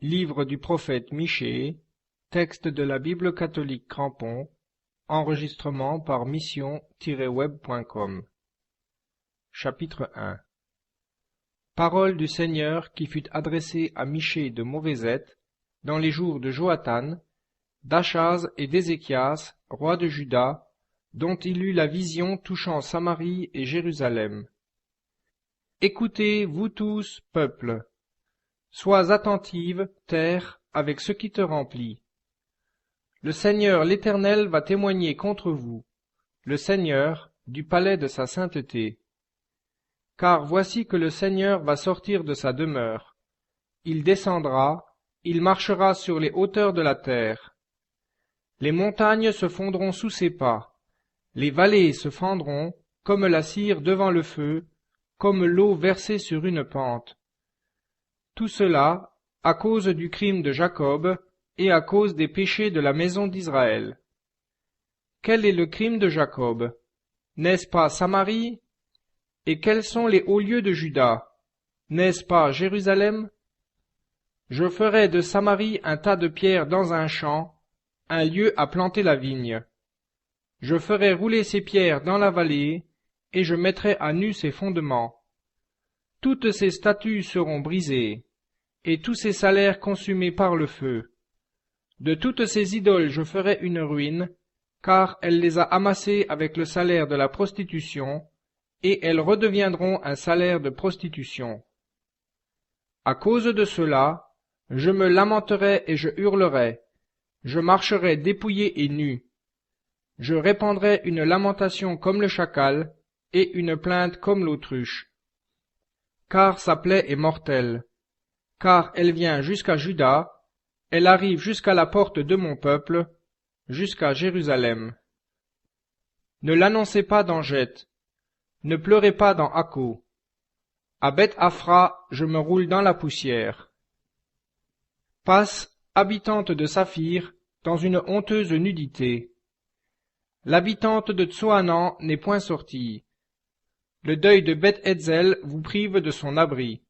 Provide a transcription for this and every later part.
Livre du prophète Michée, texte de la Bible catholique Crampon, enregistrement par mission-web.com. Chapitre 1. Parole du Seigneur qui fut adressée à Michée de Morézet dans les jours de Joathan, d'Achaz et d'Ézéchias, rois de Juda, dont il eut la vision touchant Samarie et Jérusalem. Écoutez, vous tous, peuple. Sois attentive, terre, avec ce qui te remplit. Le Seigneur l'Éternel va témoigner contre vous, le Seigneur, du palais de sa sainteté. Car voici que le Seigneur va sortir de sa demeure. Il descendra, il marchera sur les hauteurs de la terre. Les montagnes se fondront sous ses pas, les vallées se fendront, comme la cire devant le feu, comme l'eau versée sur une pente. Tout cela à cause du crime de Jacob et à cause des péchés de la maison d'Israël. Quel est le crime de Jacob? N'est-ce pas Samarie? Et quels sont les hauts lieux de Juda? N'est-ce pas Jérusalem? Je ferai de Samarie un tas de pierres dans un champ, un lieu à planter la vigne. Je ferai rouler ces pierres dans la vallée, et je mettrai à nu ses fondements. Toutes ces statues seront brisées, et tous ces salaires consumés par le feu. De toutes ces idoles je ferai une ruine, car elle les a amassées avec le salaire de la prostitution, et elles redeviendront un salaire de prostitution. À cause de cela, je me lamenterai et je hurlerai, je marcherai dépouillé et nu. Je répandrai une lamentation comme le chacal, et une plainte comme l'autruche. Car sa plaie est mortelle, car elle vient jusqu'à Juda, elle arrive jusqu'à la porte de mon peuple, jusqu'à Jérusalem. Ne l'annoncez pas dans Geth, ne pleurez pas dans Akko. À Beth-Aphra, je me roule dans la poussière. Passe, habitante de Saphir, dans une honteuse nudité. L'habitante de Tsoanan n'est point sortie. Le deuil de Beth-Etzel vous prive de son abri.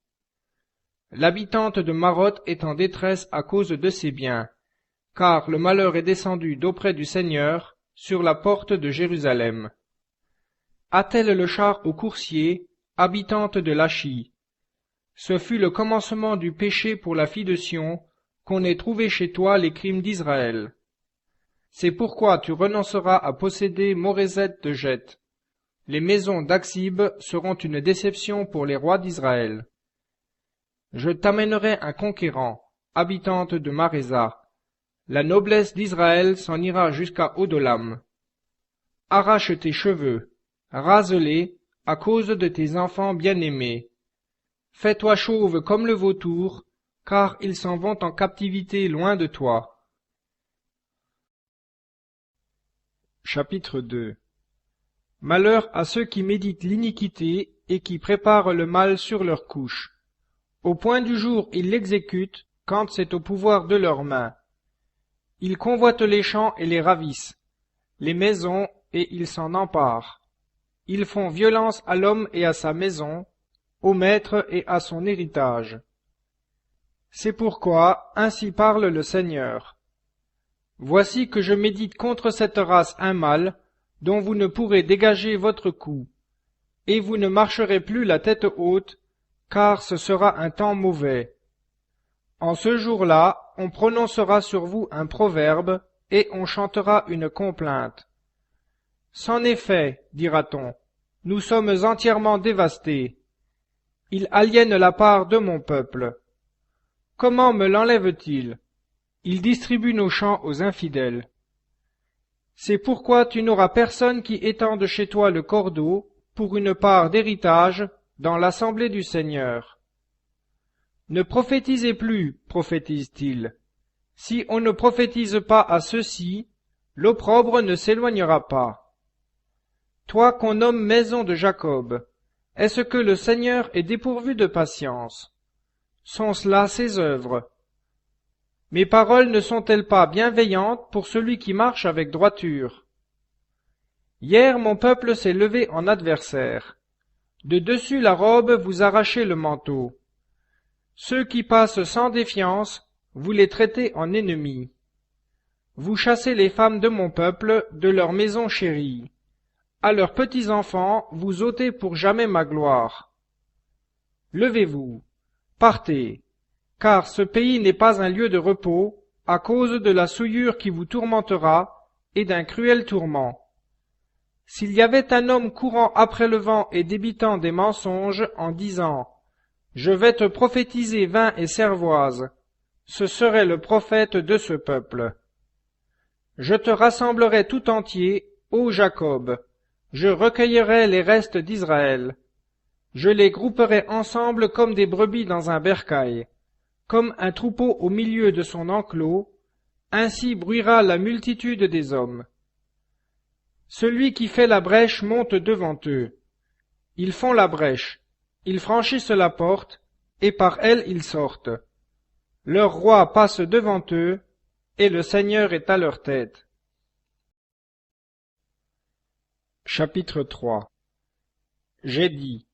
L'habitante de Maroth est en détresse à cause de ses biens, car le malheur est descendu d'auprès du Seigneur sur la porte de Jérusalem. Attelle le char au coursier, habitante de Lachi. Ce fut le commencement du péché pour la fille de Sion, qu'on ait trouvé chez toi les crimes d'Israël. C'est pourquoi tu renonceras à posséder Morézet de Geth. Les maisons d'Aksib seront une déception pour les rois d'Israël. Je t'amènerai un conquérant, habitante de Marésa. La noblesse d'Israël s'en ira jusqu'à Odolam. Arrache tes cheveux, rase-les, à cause de tes enfants bien-aimés. Fais-toi chauve comme le vautour, car ils s'en vont en captivité loin de toi. Chapitre 2. Malheur à ceux qui méditent l'iniquité et qui préparent le mal sur leur couche. Au point du jour ils l'exécutent, quand c'est au pouvoir de leurs mains. Ils convoitent les champs et les ravissent, les maisons, et ils s'en emparent. Ils font violence à l'homme et à sa maison, au maître et à son héritage. C'est pourquoi ainsi parle le Seigneur. Voici que je médite contre cette race un mal, dont vous ne pourrez dégager votre cou, et vous ne marcherez plus la tête haute, car ce sera un temps mauvais. En ce jour-là, on prononcera sur vous un proverbe, et on chantera une complainte. C'en est fait, dira-t-on, nous sommes entièrement dévastés. Ils aliènent la part de mon peuple. Comment me l'enlèvent-ils? Ils distribuent nos champs aux infidèles. C'est pourquoi tu n'auras personne qui étende chez toi le cordeau pour une part d'héritage dans l'assemblée du Seigneur. Ne prophétisez plus, prophétise-t-il. Si on ne prophétise pas à ceux-ci, l'opprobre ne s'éloignera pas. Toi qu'on nomme maison de Jacob, est-ce que le Seigneur est dépourvu de patience? Sont-ce là ses œuvres? Mes paroles ne sont-elles pas bienveillantes pour celui qui marche avec droiture? Hier mon peuple s'est levé en adversaire. De dessus la robe vous arrachez le manteau. Ceux qui passent sans défiance vous les traitez en ennemis. Vous chassez les femmes de mon peuple de leur maison chérie. À leurs petits-enfants, vous ôtez pour jamais ma gloire. Levez-vous, partez, car ce pays n'est pas un lieu de repos, à cause de la souillure qui vous tourmentera, et d'un cruel tourment. S'il y avait un homme courant après le vent et débitant des mensonges en disant « Je vais te prophétiser vin et cervoise », ce serait le prophète de ce peuple. Je te rassemblerai tout entier, ô Jacob, je recueillerai les restes d'Israël. Je les grouperai ensemble comme des brebis dans un bercail, comme un troupeau au milieu de son enclos, ainsi bruira la multitude des hommes. Celui qui fait la brèche monte devant eux. Ils font la brèche, ils franchissent la porte, et par elle ils sortent. Leur roi passe devant eux, et le Seigneur est à leur tête. Chapitre 3. J'ai dit,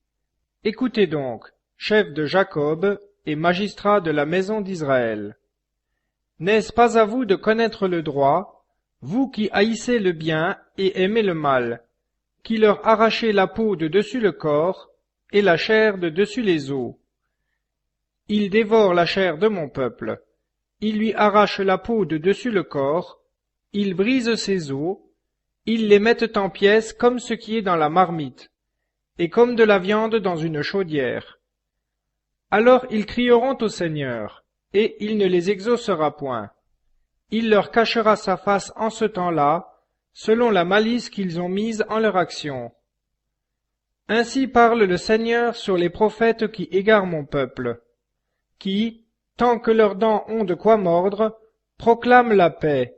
écoutez donc, chefs de Jacob et magistrats de la maison d'Israël. N'est-ce pas à vous de connaître le droit, vous qui haïssez le bien et aimez le mal, qui leur arrachez la peau de dessus le corps et la chair de dessus les os? Ils dévorent la chair de mon peuple, ils lui arrachent la peau de dessus le corps, ils brisent ses os, ils les mettent en pièces comme ce qui est dans la marmite, et comme de la viande dans une chaudière. Alors ils crieront au Seigneur, et il ne les exaucera point. Il leur cachera sa face en ce temps-là, selon la malice qu'ils ont mise en leur action. Ainsi parle le Seigneur sur les prophètes qui égarent mon peuple, qui, tant que leurs dents ont de quoi mordre, proclament la paix,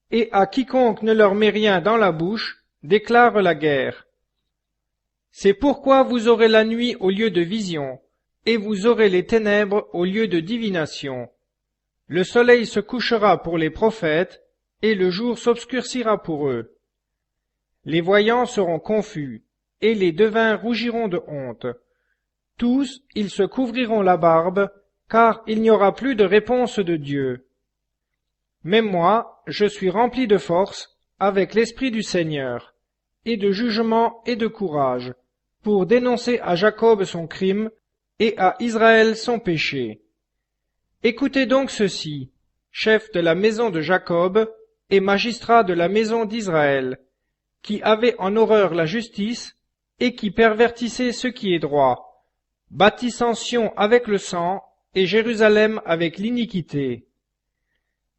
et à quiconque ne leur met rien dans la bouche, déclarent la guerre. C'est pourquoi vous aurez la nuit au lieu de vision, et vous aurez les ténèbres au lieu de divination. Le soleil se couchera pour les prophètes, et le jour s'obscurcira pour eux. Les voyants seront confus, et les devins rougiront de honte. Tous, ils se couvriront la barbe, car il n'y aura plus de réponse de Dieu. Mais moi, je suis rempli de force, avec l'esprit du Seigneur, et de jugement et de courage, pour dénoncer à Jacob son crime, et à Israël son péché. Écoutez donc ceci, chefs de la maison de Jacob, et magistrats de la maison d'Israël, qui avez en horreur la justice, et qui pervertissez ce qui est droit, bâtissant Sion avec le sang, et Jérusalem avec l'iniquité.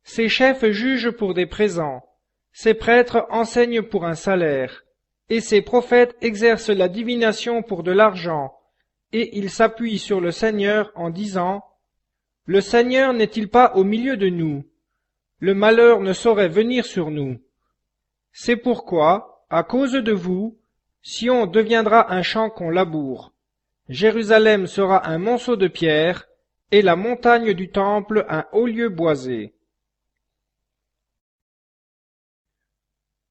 Ces chefs jugent pour des présents, ces prêtres enseignent pour un salaire, et ces prophètes exercent la divination pour de l'argent, et ils s'appuient sur le Seigneur en disant « Le Seigneur n'est-il pas au milieu de nous? Le malheur ne saurait venir sur nous. » C'est pourquoi, à cause de vous, Sion deviendra un champ qu'on laboure, Jérusalem sera un monceau de pierre, et la montagne du temple un haut lieu boisé.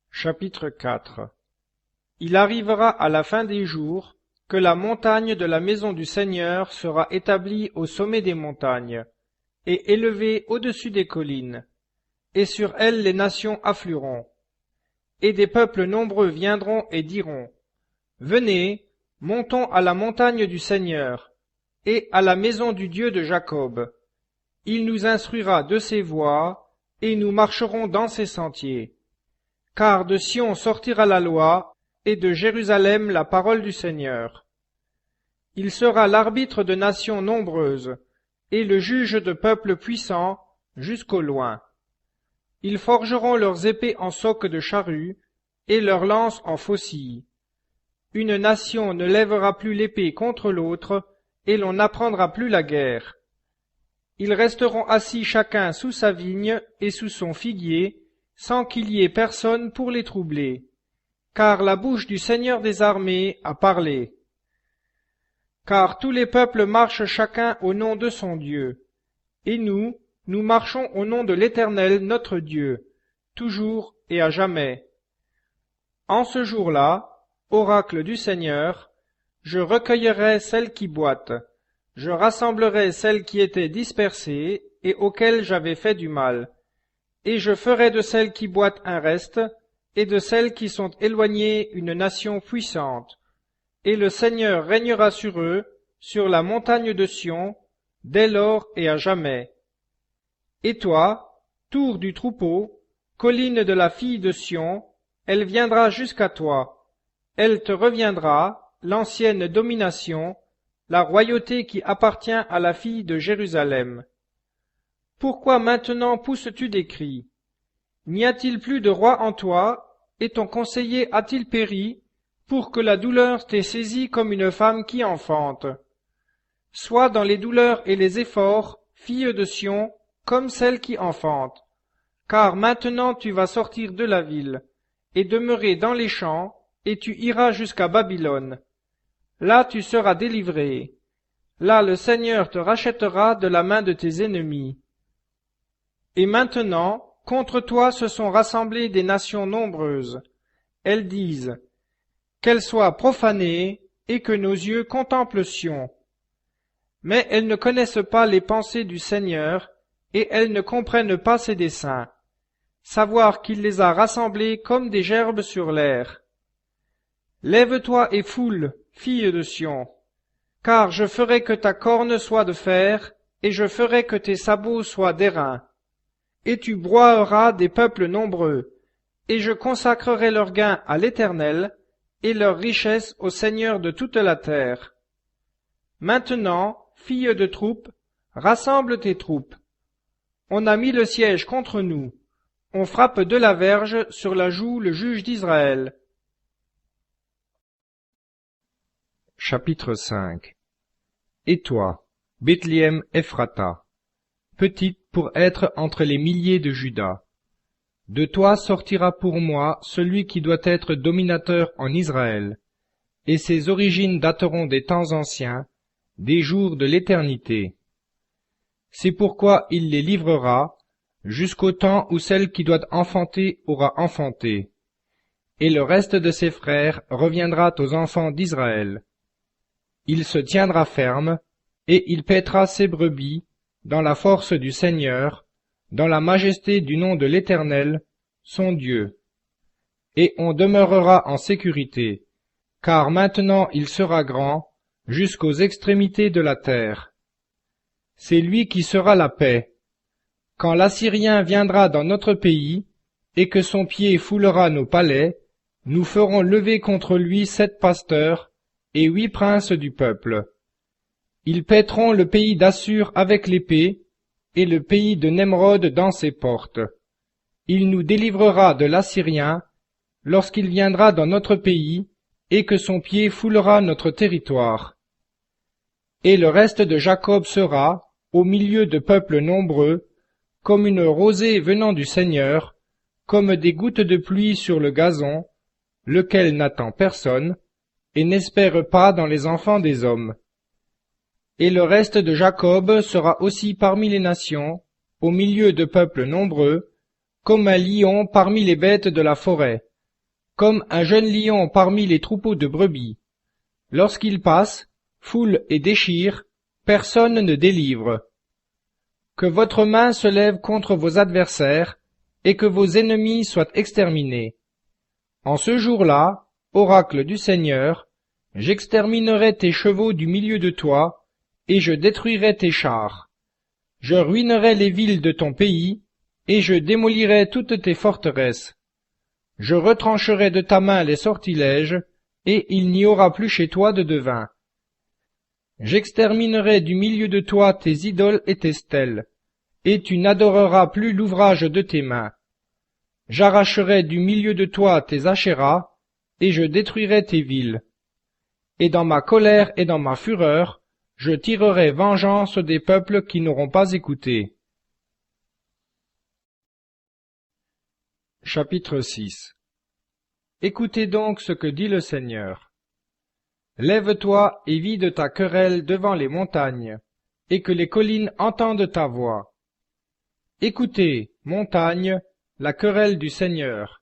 Chapitre 4. Il arrivera à la fin des jours que la montagne de la maison du Seigneur sera établie au sommet des montagnes, et élevée au-dessus des collines, et sur elle les nations afflueront. Et des peuples nombreux viendront et diront, « Venez, montons à la montagne du Seigneur, et à la maison du Dieu de Jacob. Il nous instruira de ses voies, et nous marcherons dans ses sentiers. Car de Sion sortira la loi, et de Jérusalem la parole du Seigneur. Il sera l'arbitre de nations nombreuses, et le juge de peuples puissants, jusqu'au loin. Ils forgeront leurs épées en socs de charrue, et leurs lances en faucilles. Une nation ne lèvera plus l'épée contre l'autre, et l'on n'apprendra plus la guerre. Ils resteront assis chacun sous sa vigne et sous son figuier, sans qu'il y ait personne pour les troubler. Car la bouche du Seigneur des armées a parlé. Car tous les peuples marchent chacun au nom de son Dieu. Et nous marchons au nom de l'Éternel notre Dieu, toujours et à jamais. En ce jour-là, oracle du Seigneur, je recueillerai celles qui boitent, Je rassemblerai celles qui étaient dispersées et auxquelles j'avais fait du mal, et je ferai de celles qui boitent un reste, et de celles qui sont éloignées une nation puissante. Et le Seigneur régnera sur eux, sur la montagne de Sion, dès lors et à jamais. Et toi, tour du troupeau, colline de la fille de Sion, elle viendra jusqu'à toi. Elle te reviendra, l'ancienne domination, la royauté qui appartient à la fille de Jérusalem. Pourquoi maintenant pousses-tu des cris? N'y a-t-il plus de roi en toi, et ton conseiller a-t-il péri, pour que la douleur t'ait saisi comme une femme qui enfante? Sois dans les douleurs et les efforts, fille de Sion, comme celle qui enfante. Car maintenant tu vas sortir de la ville, et demeurer dans les champs, et tu iras jusqu'à Babylone. Là tu seras délivré. Là le Seigneur te rachètera de la main de tes ennemis. Et maintenant, contre toi se sont rassemblées des nations nombreuses. Elles disent, qu'elle soit profanée, et que nos yeux contemplent Sion. Mais elles ne connaissent pas les pensées du Seigneur, et elles ne comprennent pas ses desseins. Savoir qu'il les a rassemblées comme des gerbes sur l'air. Lève-toi et foule, fille de Sion, car je ferai que ta corne soit de fer, et je ferai que tes sabots soient d'airain. Et tu broieras des peuples nombreux, et je consacrerai leurs gains à l'Éternel, et leurs richesses au Seigneur de toute la terre. Maintenant, fille de troupes, rassemble tes troupes. On a mis le siège contre nous. On frappe de la verge sur la joue le juge d'Israël. Chapitre 5. Et toi, Bethléem Ephrata, petite pour être entre les milliers de Juda, de toi sortira pour moi celui qui doit être dominateur en Israël, et ses origines dateront des temps anciens, des jours de l'éternité. C'est pourquoi il les livrera, jusqu'au temps où celle qui doit enfanter aura enfanté, et le reste de ses frères reviendra aux enfants d'Israël. Il se tiendra ferme, et il paîtra ses brebis, dans la force du Seigneur, dans la majesté du nom de l'Éternel, son Dieu. Et on demeurera en sécurité, car maintenant il sera grand, jusqu'aux extrémités de la terre. C'est lui qui sera la paix. Quand l'Assyrien viendra dans notre pays, et que son pied foulera nos palais, nous ferons lever contre lui 7 pasteurs et 8 princes du peuple. Ils paîtront le pays d'Assur avec l'épée, et le pays de Nemrod dans ses portes. Il nous délivrera de l'Assyrien, lorsqu'il viendra dans notre pays, et que son pied foulera notre territoire. Et le reste de Jacob sera, au milieu de peuples nombreux, comme une rosée venant du Seigneur, comme des gouttes de pluie sur le gazon, lequel n'attend personne, et n'espère pas dans les enfants des hommes. Et le reste de Jacob sera aussi parmi les nations, au milieu de peuples nombreux, comme un lion parmi les bêtes de la forêt, comme un jeune lion parmi les troupeaux de brebis. Lorsqu'il passe, foule et déchire, personne ne délivre. Que votre main se lève contre vos adversaires, et que vos ennemis soient exterminés. En ce jour-là, oracle du Seigneur, j'exterminerai tes chevaux du milieu de toi, et je détruirai tes chars. Je ruinerai les villes de ton pays, et je démolirai toutes tes forteresses. Je retrancherai de ta main les sortilèges, et il n'y aura plus chez toi de devin. J'exterminerai du milieu de toi tes idoles et tes stèles, et tu n'adoreras plus l'ouvrage de tes mains. J'arracherai du milieu de toi tes achéras, et je détruirai tes villes. Et dans ma colère et dans ma fureur, je tirerai vengeance des peuples qui n'auront pas écouté. Chapitre 6. Écoutez donc ce que dit le Seigneur. Lève-toi et vide ta querelle devant les montagnes, et que les collines entendent ta voix. Écoutez, montagnes, la querelle du Seigneur,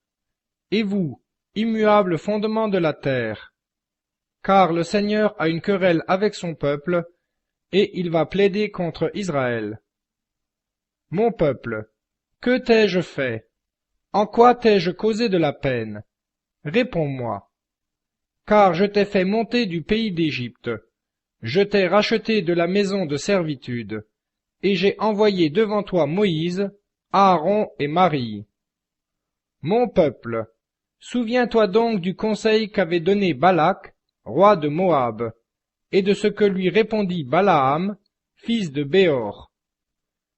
et vous, immuables fondements de la terre. Car le Seigneur a une querelle avec son peuple, et il va plaider contre Israël. Mon peuple, que t'ai-je fait? En quoi t'ai-je causé de la peine? Réponds-moi. Car je t'ai fait monter du pays d'Égypte, je t'ai racheté de la maison de servitude, et j'ai envoyé devant toi Moïse, Aaron et Marie. Mon peuple, souviens-toi donc du conseil qu'avait donné Balak, roi de Moab, et de ce que lui répondit Balaam, fils de Béor.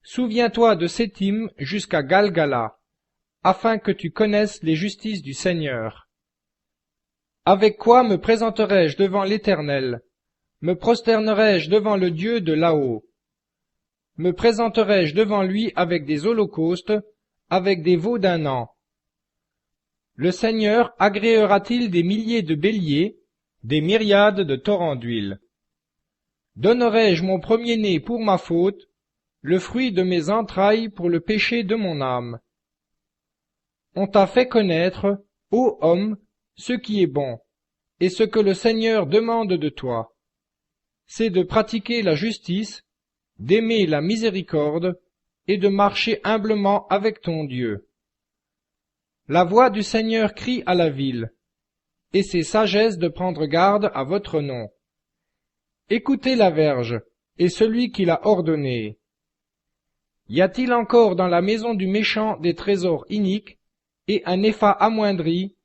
Souviens-toi de Sétim jusqu'à Galgala, afin que tu connaisses les justices du Seigneur. Avec quoi me présenterai-je devant l'Éternel? Me prosternerai-je devant le Dieu de là-haut? Me présenterai-je devant lui avec des holocaustes, avec des veaux d'un an? Le Seigneur agréera-t-il des milliers de béliers, des myriades de torrents d'huile? Donnerai-je mon premier-né pour ma faute, le fruit de mes entrailles pour le péché de mon âme? On t'a fait connaître, ô homme, ce qui est bon, et ce que le Seigneur demande de toi. C'est de pratiquer la justice, d'aimer la miséricorde, et de marcher humblement avec ton Dieu. La voix du Seigneur crie à la ville, et c'est sagesse de prendre garde à votre nom. Écoutez la verge, et celui qui l'a ordonné. Y a-t-il encore dans la maison du méchant des trésors iniques, et un épha amoindri,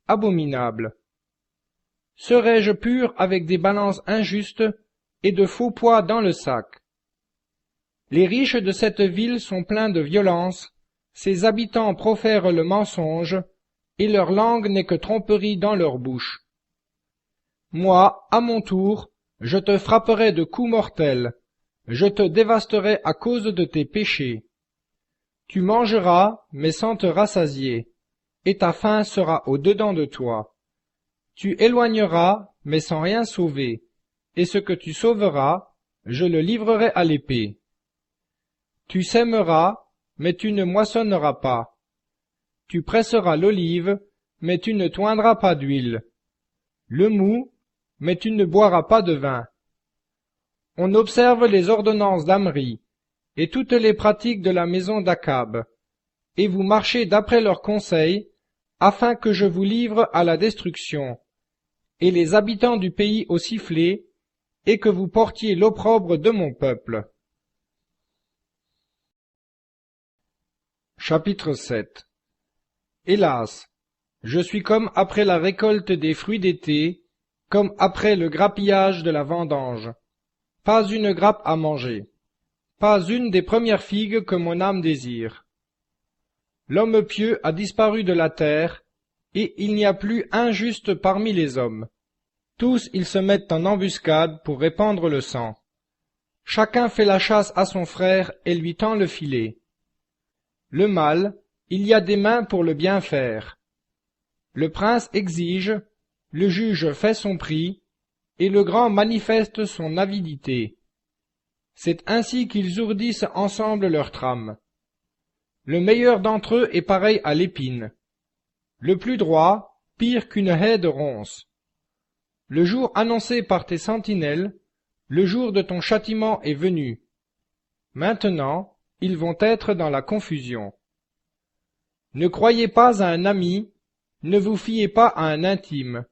abominable? Serais-je pur avec des balances injustes, et de faux poids dans le sac? Les riches de cette ville sont pleins de violence, ses habitants profèrent le mensonge, et leur langue n'est que tromperie dans leur bouche. Moi, à mon tour, je te frapperai de coups mortels, je te dévasterai à cause de tes péchés. Tu mangeras, mais sans te rassasier, et ta faim sera au-dedans de toi. Tu éloigneras, mais sans rien sauver, et ce que tu sauveras, je le livrerai à l'épée. Tu sèmeras, mais tu ne moissonneras pas. Tu presseras l'olive, mais tu ne toindras pas d'huile. Le mou, mais tu ne boiras pas de vin. On observe les ordonnances d'Amri, et toutes les pratiques de la maison d'Akab, et vous marchez d'après leurs conseils, afin que je vous livre à la destruction, et les habitants du pays au sifflet, et que vous portiez l'opprobre de mon peuple. Chapitre 7. Hélas, je suis comme après la récolte des fruits d'été, comme après le grappillage de la vendange. Pas une grappe à manger, pas une des premières figues que mon âme désire. L'homme pieux a disparu de la terre, et il n'y a plus un juste parmi les hommes. Tous ils se mettent en embuscade pour répandre le sang. Chacun fait la chasse à son frère et lui tend le filet. Le mal, il y a des mains pour le bien faire. Le prince exige, le juge fait son prix, et le grand manifeste son avidité. C'est ainsi qu'ils ourdissent ensemble leur trame. Le meilleur d'entre eux est pareil à l'épine. Le plus droit, pire qu'une haie de ronces. Le jour annoncé par tes sentinelles, le jour de ton châtiment est venu. Maintenant, ils vont être dans la confusion. Ne croyez pas à un ami, ne vous fiez pas à un intime.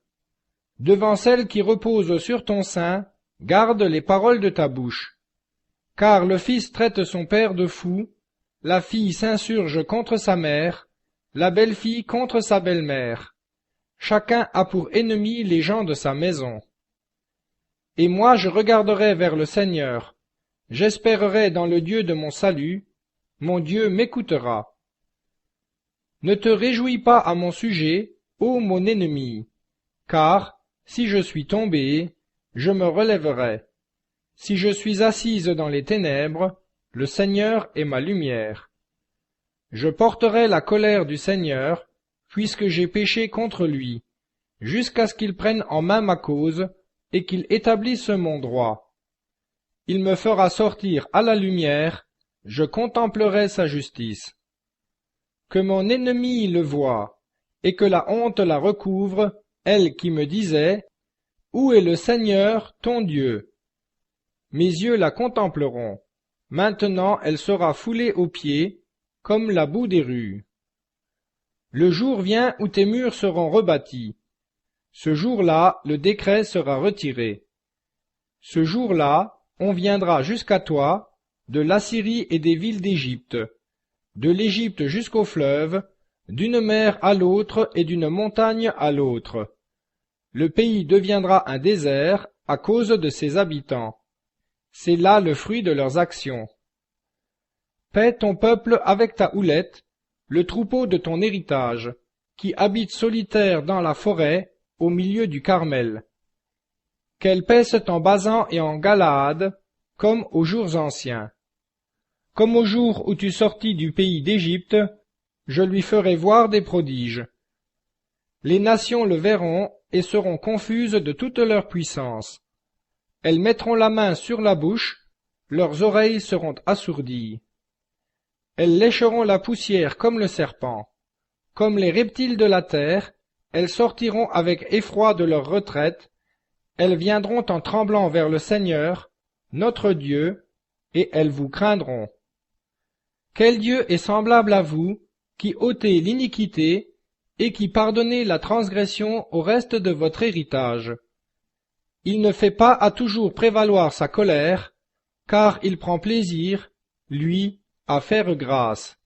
Devant celle qui repose sur ton sein, garde les paroles de ta bouche. Car le fils traite son père de fou, la fille s'insurge contre sa mère, la belle-fille contre sa belle-mère. Chacun a pour ennemi les gens de sa maison. Et moi je regarderai vers le Seigneur, j'espérerai dans le Dieu de mon salut, mon Dieu m'écoutera. Ne te réjouis pas à mon sujet, ô mon ennemi, car, si je suis tombé, je me relèverai. Si je suis assise dans les ténèbres, le Seigneur est ma lumière. Je porterai la colère du Seigneur, puisque j'ai péché contre lui, jusqu'à ce qu'il prenne en main ma cause, et qu'il établisse mon droit. Il me fera sortir à la lumière, je contemplerai sa justice. Que mon ennemi le voie, et que la honte la recouvre, elle qui me disait, « Où est le Seigneur, ton Dieu ?» mes yeux la contempleront. Maintenant elle sera foulée aux pieds, comme la boue des rues. Le jour vient où tes murs seront rebâtis. Ce jour-là, le décret sera retiré. Ce jour-là, on viendra jusqu'à toi, de l'Assyrie et des villes d'Égypte, de l'Égypte jusqu'au fleuve, d'une mer à l'autre et d'une montagne à l'autre. Le pays deviendra un désert à cause de ses habitants. C'est là le fruit de leurs actions. Paie ton peuple avec ta houlette, le troupeau de ton héritage, qui habite solitaire dans la forêt, au milieu du Carmel. Qu'elle paisse en Basan et en Galaad, comme aux jours anciens. Comme au jour où tu sortis du pays d'Égypte, je lui ferai voir des prodiges. Les nations le verront et seront confuses de toute leur puissance. Elles mettront la main sur la bouche, leurs oreilles seront assourdies. Elles lécheront la poussière comme le serpent. Comme les reptiles de la terre, elles sortiront avec effroi de leur retraite, elles viendront en tremblant vers le Seigneur, notre Dieu, et elles vous craindront. Quel Dieu est semblable à vous, qui ôtez l'iniquité, et qui pardonnez la transgression au reste de votre héritage? Il ne fait pas à toujours prévaloir sa colère, car il prend plaisir, lui, à faire grâce.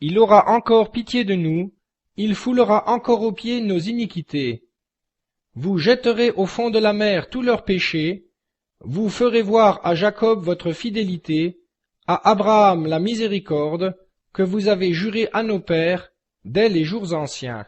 Il aura encore pitié de nous, il foulera encore aux pieds nos iniquités. Vous jetterez au fond de la mer tous leurs péchés, vous ferez voir à Jacob votre fidélité, à Abraham la miséricorde, que vous avez juré à nos pères dès les jours anciens.